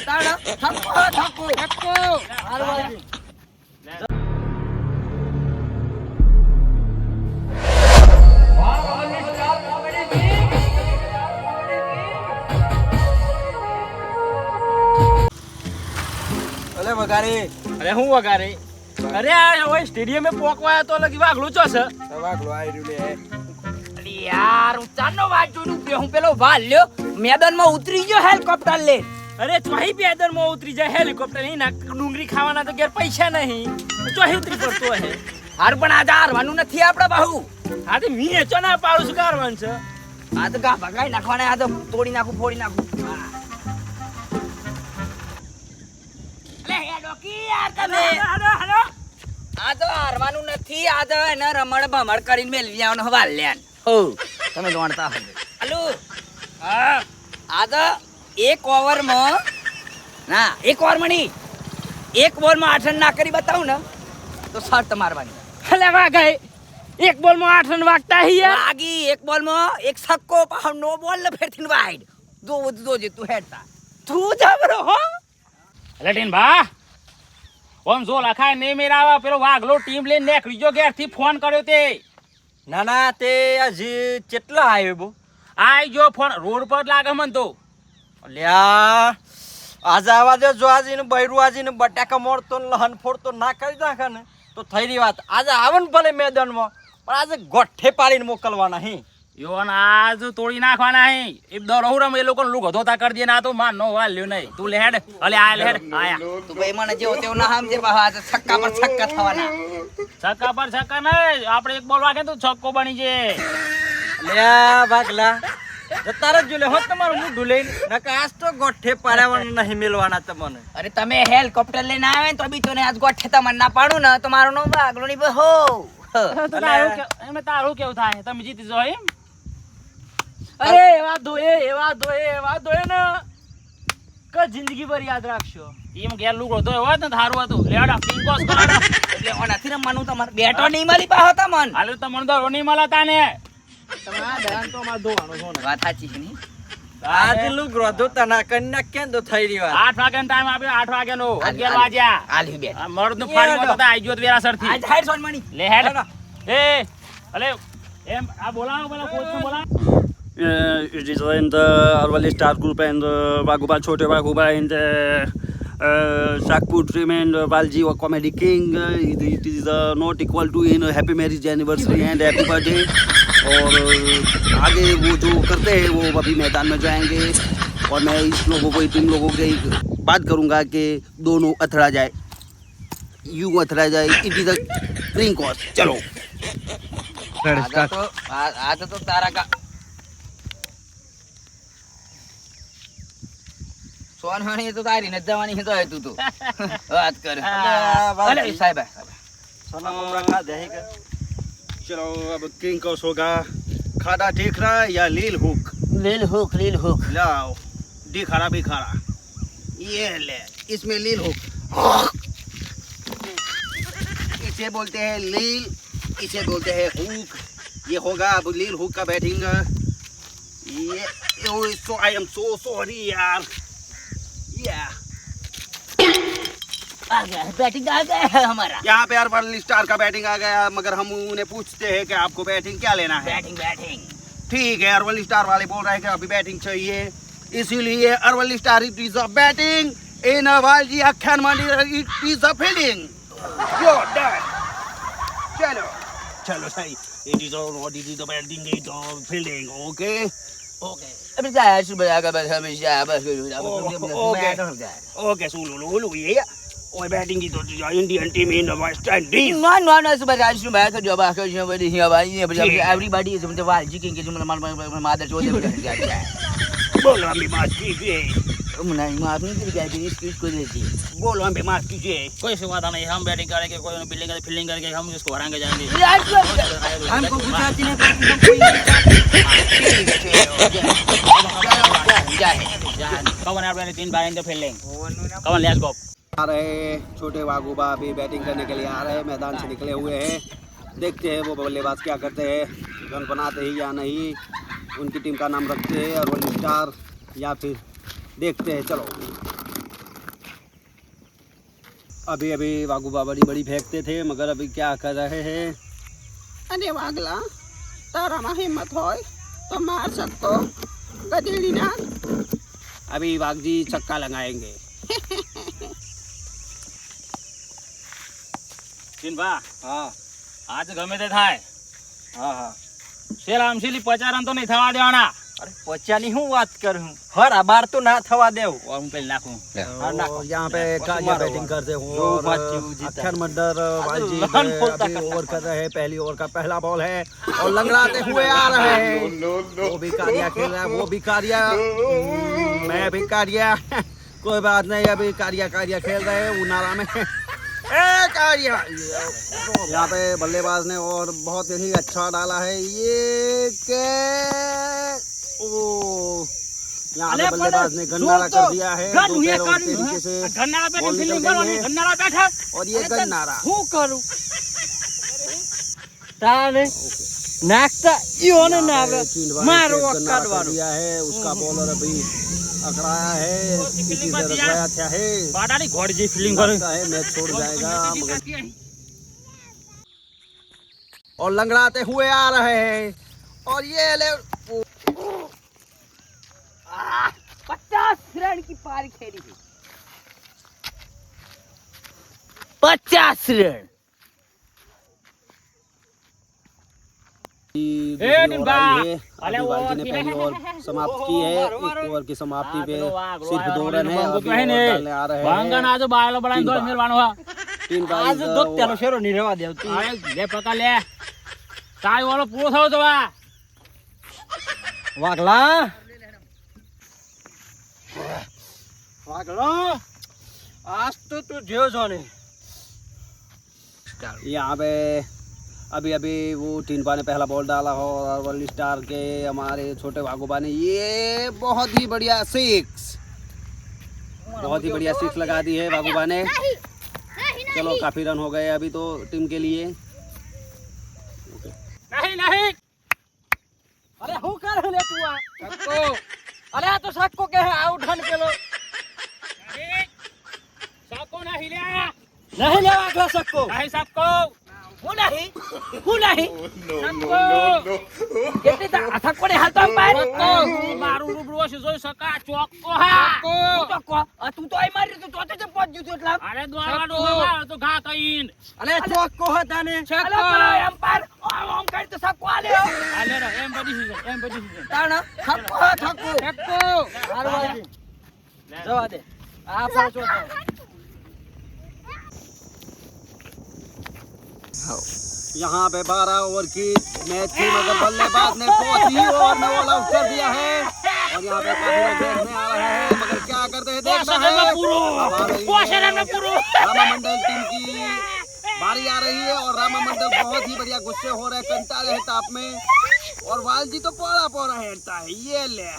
તાળા થપ્પો હારવાજી અલે વગારે અરે હું વગારે અરે આ ઓય સ્ટેડિયમે પોકવાયો તો લગી વાગલું છો છે વાગલો આઈ રહ્યું લે અરે યાર હું ચારનો વાત જોઈને ઉભ્યો હું પેલો વાલ્યો મેદાનમાં ઉતરી ગયો હેલિકોપ્ટર લે અરે ચોહી પેદર માં ઉતરી જાય હેલિકોપ્ટર નહીં ના ડુંગળી ખાવાના તો ઘેર પૈસા નહીં ચોહી ઉતરી પડતો હે હાર પણ આજે હારવાનું નથી આપણે બહુ હા તો મી એચો ના પાડું છું કારવાન છે આ તો ગા ભગાઈ નાખવાના આ તો તોડી નાખું ફોડી નાખું અલે હે ડોકી યાર તમે હાલો આ તો હારવાનું નથી આ તો એને રમણ ભમણ કરીને મેલવી આવવાનો હવાલ લેન હો તમે જાણતા હો હલો હા આ તો એક ઓવરમાં ના એક ઓવરમાં નહીં એક બોલમાં 8 રન ના કરી બતાવું ને તો શર્ત મારવાની હલે વાગાય એક બોલ માં 8 રન વાગતા હી યાર વાગી એક બોલમાં એક છક્કો પાછો નો બોલ ને ફેરથી વાઈડ જોજે તું હેડતા તું જબરો હો લટીન ભા ઓમ જો લખાય ને મેરાવા પેલો વાગલો ટીમ લઈને નીકળી જો ઘેર થી ફોન કર્યો તે ના ના તે હજી કેટલા આવ્યો બો આઈ જો ફોન રોડ પર લાગે મન તો લ્યા આજે આવા દે જો આજીને બૈરું આજીને બટાકા મોરતો ને લહન ફોડતો ના કરી નાખે ને તો થઈ રહી વાત આજે આવે ને ભલે મેદાનમાં પણ આજે ગોઠે પાડીને મોકલવાના હી યોન આજ તોડી નાખવાના હે એ દરોહરમ એ લોકો લુક ધોતા કરી દે ના તો માન નો વાલ લ્યો નહીં તું લેડ અલે આ લેડ આયા તું ભાઈ મને જેવો તેવો ના સમજે બહા આ છક્કા પર છક્કા થવાના છક્કા પર છક્કા નહીં આપણે એક બોલ વાગે તો છક્કો બની જે લ્યા ભાગલા તારે જ લે હો તમારું મોઢું લઈને નકા આજ તો ગોઠે પાડવાનું નહીં મેલવાના તમને અરે તમે હેલિકોપ્ટર લઈને આવે ને તો બી તને આજ ગોઠે તમને ના પાડું ને તો મારું નો વાગલો ની બહો એમે તારું કેવું થાય તમે જીતી જો એમ અરે એવા દોએ ને કે જિંદગી ભર યાદ રાખશો એમ ઘેર લુગડો ધોયો હોત ને થારું હતું લેડા પિંકોસ કરાડો એટલે ઓનાથી રમવાનું તમારે બેટો નહીં મળી પાહો તમને હાલે તમને તો રોની મળતા ને તમારા ધ્યાન તો માર ધોવાનો છો ને વાત સાચી છે ને આજ લુગરો ધોતા ના કન્યા કેમ તો થઈ રહી વાત 8 વાગ્યાનો ટાઈમ આપ્યો 8 વાગ્યાનો 11 વાગ્યા આલી બેટ આ મર્દ નું ફાડી તો આઈ ગયો વેરાસર થી આજ હાઈડ સોન મણી લે હેડ એ અલે એમ આ બોલાવો પેલા કોચ ને બોલાવો It is in the Arvali Star Group and Vaguba Chote Vaguba and Shakpur Trim and Valji Comedy King. It is not equal to in happy marriage anniversary and happy birthday. और आगे वो जो करते हैं वो अभी मैदान में जाएंगे और मैं इस लोगों को इन लोगों के बात करूंगा कि दोनों अथड़ा जाए यूं अथड़ा जाए it is a clean cost चलो आज तो तारा का સોન હણી તો તારી ન જવાની તો તું તો વાત કર અલે સાહેબ सना ममरा खा देगा चलो अब किंग कॉस्ट होगा खाना देख रहा है या लील हुक લીલ હુક लाओ दिखाड़ा भी खाड़ा ये ले इसमें लील हुक इसे बोलते हैं लील इसे बोलते हैं हुक ये होगा अब लील हुक का बैटिंग ये सो आई एम सो सॉरी यार आ गया बैटिंग आ गया है हमारा यहाँ पे अर्वली स्टार का बैटिंग आ गया मगर हम उन्हें पूछते हैं कि आपको बैटिंग क्या लेना है बैटिंग ठीक है अर्वली स्टार वाले बोल रहे हैं कि अभी बैटिंग चाहिए इसीलिए अर्वली स्टार it is a batting in वालजी अख्यान मंडी it is a fielding you done चलो चलो सही it is the batting it fielding okay okay अभी जाए सुबह आगे बस हम जाए बस ओके सुनो ये और बैटिंग की तो इंडियन टीम इन वेस्ट इंडीज नो सुबह जाए सुबह कर जो बात कर जो बड़ी है भाई ये एवरीबॉडी इज मतलब वाल जी के जो मतलब मादर चोद बोलो हमें बात कीजिए नहीं माफ नहीं कर गया इसको देती बोलो हमें बात कीजिए कोई से वादा नहीं हम बैटिंग करेंगे कोई बिल्डिंग करे फील्डिंग करके हम इसको हराएंगे जाएंगे हमको गुजराती ने कोई कवन यार 3 बार इन द फील्डिंग कवन लेट्स गो आ रहे छोटे वागुबा अभी बैटिंग करने के लिए आ रहे हैं मैदान से निकले हुए हैं देखते हैं वो बल्लेबाज क्या करते हैं रन बनाते ही या नहीं उनकी टीम का नाम रखते हैं अर्वली स्टार या फिर देखते हैं चलो। अभी अभी वागुबा बड़ी बड़ी फेंकते थे मगर अभी क्या कर रहे हैं? अरे वागला ताराમાં હિંમત હોય તો માર શકતો ગધેડી ના अभी वाग जी छक्का लगाएंगे। ચિનભા હા આજ ગમે તે થાય હા હા શેલામ શેલી 50 રન તો નહીં થવા દેવાના અરે પચાની હું વાત કરું હરા બાર તો ના થવા દેવું और હું પેલી નાખું हाँ, ना। और यहाँ पे और कालिया तुम्हारा बैटिंग करते हो जो और बात थी वो जीता। अक्षर मंडर वालजी लहन फुलता अभी ओवर कर रहे हैं। पहली ओवर का पहला बॉल है और लंगड़ाते हुए आ रहे हैं। वो भी कारिया खेल रहा है, वो भी कारिया, मैं भी कारिया। कोई बात नहीं, अभी कारिया कारिया खेल रहे हैं उनारा में। ए कारिया यहाँ पे बल्लेबाज ने और बहुत ही अच्छा डाला है ये के ओ यहाँ पे बल्लेबाज ने गन्नारा कर दिया है दो पैरों के तरीके से ઘરનાળા बॉल બેઠા निकल ફિલ્ડિંગ गई है ઘરનાળા બેઠા और ये गन्नारा। હું કરું તાને નાખતા ઈઓને ના આવડે મારો गन्नारा कर કાઢવાનો दिया है उसका बॉलर अभी अकड़ाया है किसी से रखवाया था है બાડાની ઘોડ જે ફિલ્ડિંગ કરે लगता है मैच छोड़ जाएगा मगर और लंगड़ाते हुए आ रहे हैं और ये ले 50 रन की पारी खेली थी 50 रन दूसरी ए, ओवर डिब्बा! आई है। अरे अभी वो बाजी ने थी। पहली ओवर समाप्त की है। एक ओवर की समाप्ति पे सिर्फ 2 रन है। अभी કહે ओवर ને डालने आ रहे ભાંગન हैं આજો બાયલો બનાવીને ટીમ દોડ બા. મેળવાનો હા 3 આજ बाइस દોત્યાનો શેરો નહીં રહેવા દેવતી અરે લે પકા લે તાય વાળો પૂરો થયો તો આ વાગલા वागलो आज तो तू जो जाने यहाँ पे अभी अभी वो टीनपा ने पहला बॉल डाला हो और वर्ल्ड स्टार के हमारे छोटे वागोबा ने ये बहुत ही बढ़िया सिक्स लगा दी है वागोबा ने। चलो काफी रन हो गए अभी तो टीम के लिए। નહીં નહીં अरे હું कर ले तू आ सक्को अरे आ तो सक्को के है आउट रन पेलो સાકો નહીં લે नहीं ले वागला सक्को નહીં સાકો હું નહીં સાકો કેટલી તા થકો ને હાલતો અંપાયર મારું રૂબરૂ હશે જોઈ શકા ચોક્કો હા તું તો આઈ મારી તું તો પહોંચ ગયું એટલા અરે દોડવાનું હા તો ઘા કઈન अरे चौको હતા ने અલા પેલો એમ્પાયર આમ કરી તો સકો આલે આલે રે એમ બધી સીઝન તાણ થકો થકો સક્કો હારું વાજી જવા દે આ પાછો यहाँ पे 12 ओवर की मैच थी मगर बल्लेबाज ने बहुत ही ओवर में ऑल आउट कर दिया है और यहाँ पे काफी लोग देखने आ रहे हैं मगर क्या करते हैं देखना है। अब आ रही है रामा मंडल टीम की बारी आ रही है और रामा मंडल बहुत ही बढ़िया गुस्से हो रहे हैं, कंटाले हैं ताप में और वालजी तो पौड़ा हेरता है। ये ले